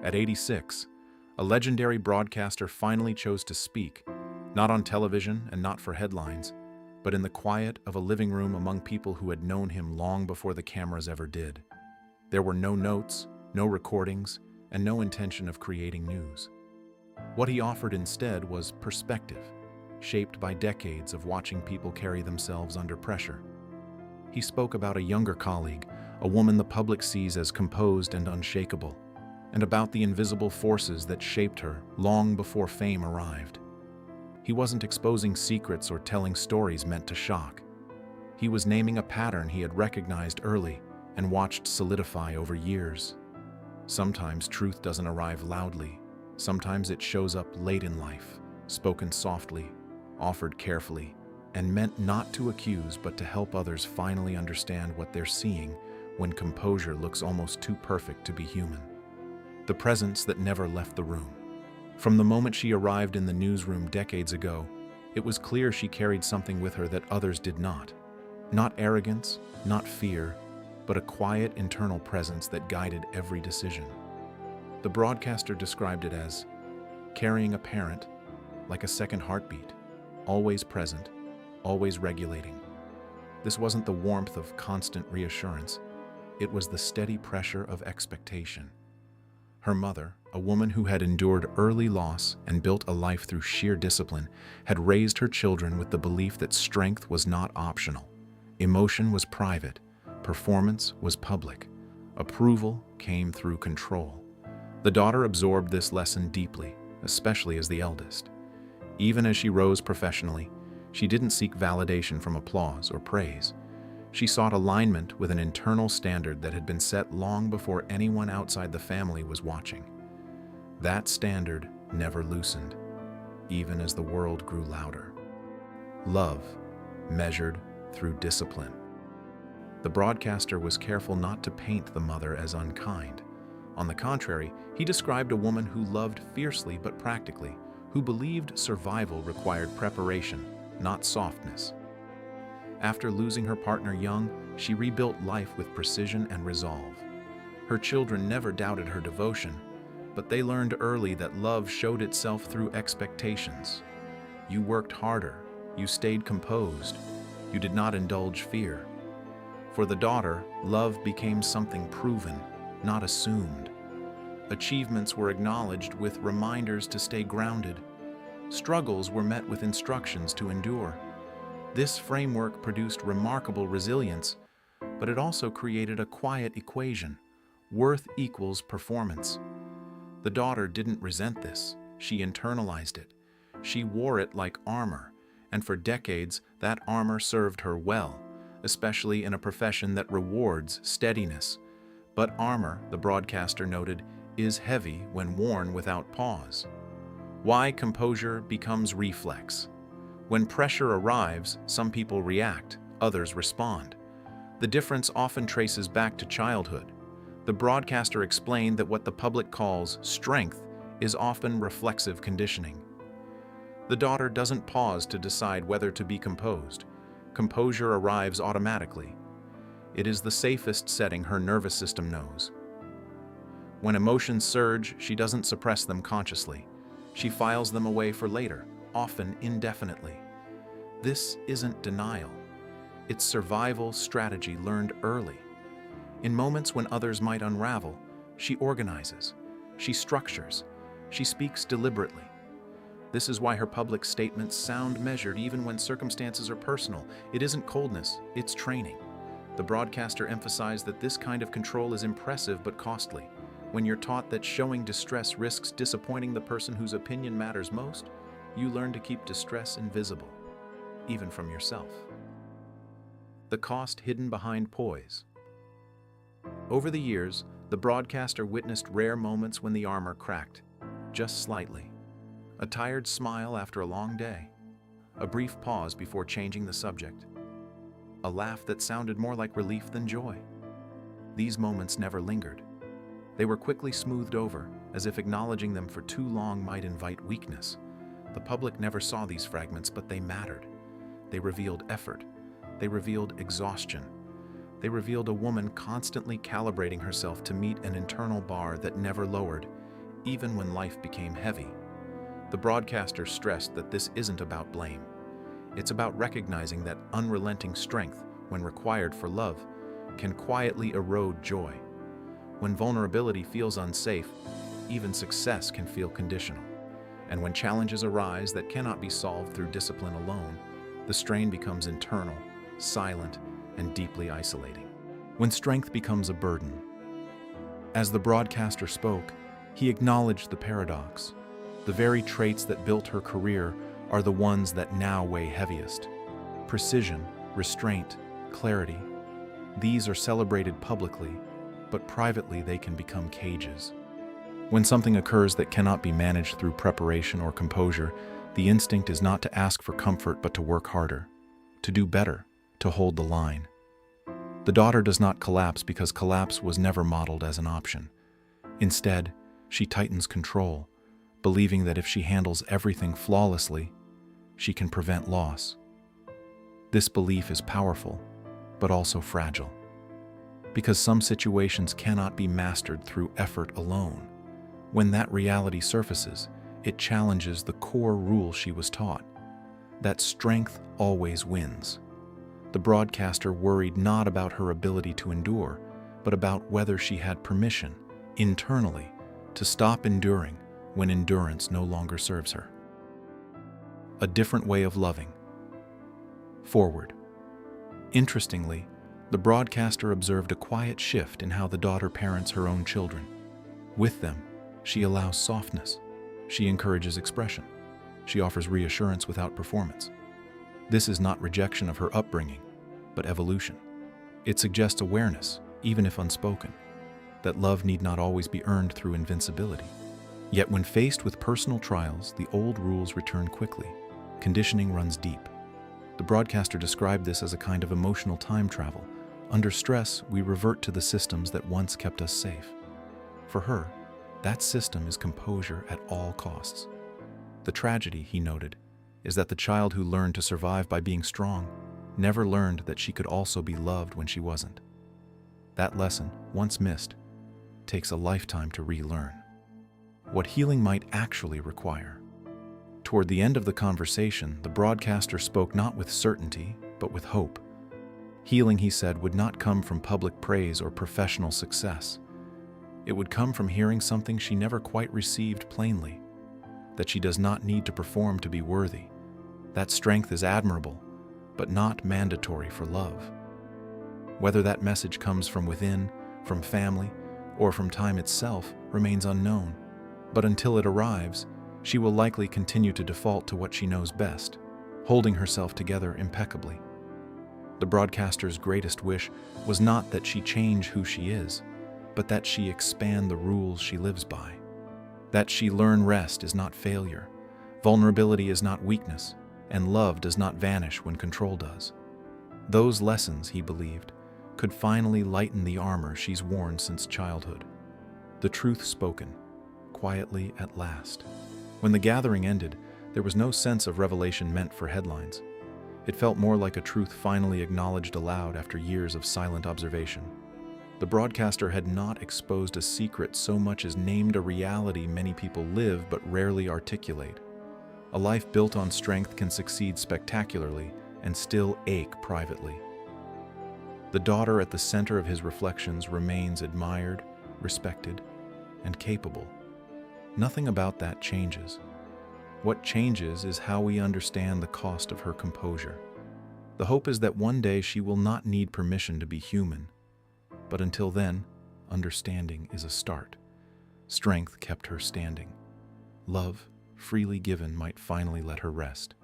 At 86, a legendary broadcaster finally chose to speak, not on television and not for headlines, but in the quiet of a living room among people who had known him long before the cameras ever did. There were no notes, no recordings, and no intention of creating news. What he offered instead was perspective, shaped by decades of watching people carry themselves under pressure. He spoke about a younger colleague, a woman the public sees as composed and unshakable, and about the invisible forces that shaped her long before fame arrived. He wasn't exposing secrets or telling stories meant to shock. He was naming a pattern he had recognized early and watched solidify over years. Sometimes truth doesn't arrive loudly. Sometimes it shows up late in life, spoken softly, offered carefully, and meant not to accuse but to help others finally understand what they're seeing when composure looks almost too perfect to be human. The presence that never left the room. From the moment she arrived in the newsroom decades ago, it was clear she carried something with her that others did not. Not arrogance, not fear, but a quiet internal presence that guided every decision. The broadcaster described it as carrying a parent, like a second heartbeat, always present, always regulating. This wasn't the warmth of constant reassurance. It was the steady pressure of expectation. Her mother, a woman who had endured early loss and built a life through sheer discipline, had raised her children with the belief that strength was not optional. Emotion was private. Performance was public. Approval came through control. The daughter absorbed this lesson deeply, especially as the eldest. Even as she rose professionally, she didn't seek validation from applause or praise. She sought alignment with an internal standard that had been set long before anyone outside the family was watching. That standard never loosened, even as the world grew louder. Love, measured through discipline. The broadcaster was careful not to paint the mother as unkind. On the contrary, he described a woman who loved fiercely but practically, who believed survival required preparation, not softness. After losing her partner young, she rebuilt life with precision and resolve. Her children never doubted her devotion, but they learned early that love showed itself through expectations. You worked harder, you stayed composed, you did not indulge fear. For the daughter, love became something proven, not assumed. Achievements were acknowledged with reminders to stay grounded. Struggles were met with instructions to endure. This framework produced remarkable resilience, but it also created a quiet equation: worth equals performance. The daughter didn't resent this. She internalized it. She wore it like armor, and for decades that armor served her well, especially in a profession that rewards steadiness. But armor, the broadcaster noted, is heavy when worn without pause. Why composure becomes reflex. When pressure arrives, some people react, others respond. The difference often traces back to childhood. The broadcaster explained that what the public calls strength is often reflexive conditioning. The daughter doesn't pause to decide whether to be composed. Composure arrives automatically. It is the safest setting her nervous system knows. When emotions surge, she doesn't suppress them consciously. She files them away for later, often indefinitely. This isn't denial. It's survival strategy learned early. In moments when others might unravel, she organizes, she structures, she speaks deliberately. This is why her public statements sound measured even when circumstances are personal. It isn't coldness, it's training. The broadcaster emphasized that this kind of control is impressive but costly. When you're taught that showing distress risks disappointing the person whose opinion matters most, you learn to keep distress invisible, even from yourself. The cost hidden behind poise. Over the years, the broadcaster witnessed rare moments when the armor cracked, just slightly. A tired smile after a long day, a brief pause before changing the subject, a laugh that sounded more like relief than joy. These moments never lingered. They were quickly smoothed over, as if acknowledging them for too long might invite weakness. The public never saw these fragments, but they mattered. They revealed effort. They revealed exhaustion. They revealed a woman constantly calibrating herself to meet an internal bar that never lowered, even when life became heavy. The broadcaster stressed that this isn't about blame. It's about recognizing that unrelenting strength, when required for love, can quietly erode joy. When vulnerability feels unsafe, even success can feel conditional. And when challenges arise that cannot be solved through discipline alone, the strain becomes internal, silent, and deeply isolating. When strength becomes a burden. As the broadcaster spoke, he acknowledged the paradox. The very traits that built her career are the ones that now weigh heaviest. Precision, restraint, clarity. These are celebrated publicly, but privately they can become cages. When something occurs that cannot be managed through preparation or composure, the instinct is not to ask for comfort but to work harder, to do better, to hold the line. The daughter does not collapse because collapse was never modeled as an option. Instead, she tightens control, believing that if she handles everything flawlessly, she can prevent loss. This belief is powerful, but also fragile, because some situations cannot be mastered through effort alone. When that reality surfaces, it challenges the core rule she was taught, that strength always wins. The broadcaster worried not about her ability to endure, but about whether she had permission, internally, to stop enduring when endurance no longer serves her. A different way of loving. Forward. Interestingly, the broadcaster observed a quiet shift in how the daughter parents her own children. With them, she allows softness. She encourages expression. She offers reassurance without performance. This is not rejection of her upbringing, but evolution. It suggests awareness, even if unspoken, that love need not always be earned through invincibility. Yet when faced with personal trials, the old rules return quickly. Conditioning runs deep. The broadcaster described this as a kind of emotional time travel. Under stress, we revert to the systems that once kept us safe. For her, that system is composure at all costs. The tragedy, he noted, is that the child who learned to survive by being strong never learned that she could also be loved when she wasn't. That lesson, once missed, takes a lifetime to relearn. What healing might actually require. Toward the end of the conversation, the broadcaster spoke not with certainty, but with hope. Healing, he said, would not come from public praise or professional success. It would come from hearing something she never quite received plainly, that she does not need to perform to be worthy. That strength is admirable, but not mandatory for love. Whether that message comes from within, from family, or from time itself remains unknown. But until it arrives, she will likely continue to default to what she knows best, holding herself together impeccably. The broadcaster's greatest wish was not that she change who she is, but that she expand the rules she lives by. That she learn rest is not failure, vulnerability is not weakness, and love does not vanish when control does. Those lessons, he believed, could finally lighten the armor she's worn since childhood. The truth spoken, quietly at last. When the gathering ended, there was no sense of revelation meant for headlines. It felt more like a truth finally acknowledged aloud after years of silent observation. The broadcaster had not exposed a secret so much as named a reality many people live but rarely articulate. A life built on strength can succeed spectacularly and still ache privately. The daughter at the center of his reflections remains admired, respected, and capable. Nothing about that changes. What changes is how we understand the cost of her composure. The hope is that one day she will not need permission to be human. But until then, understanding is a start. Strength kept her standing. Love, freely given, might finally let her rest.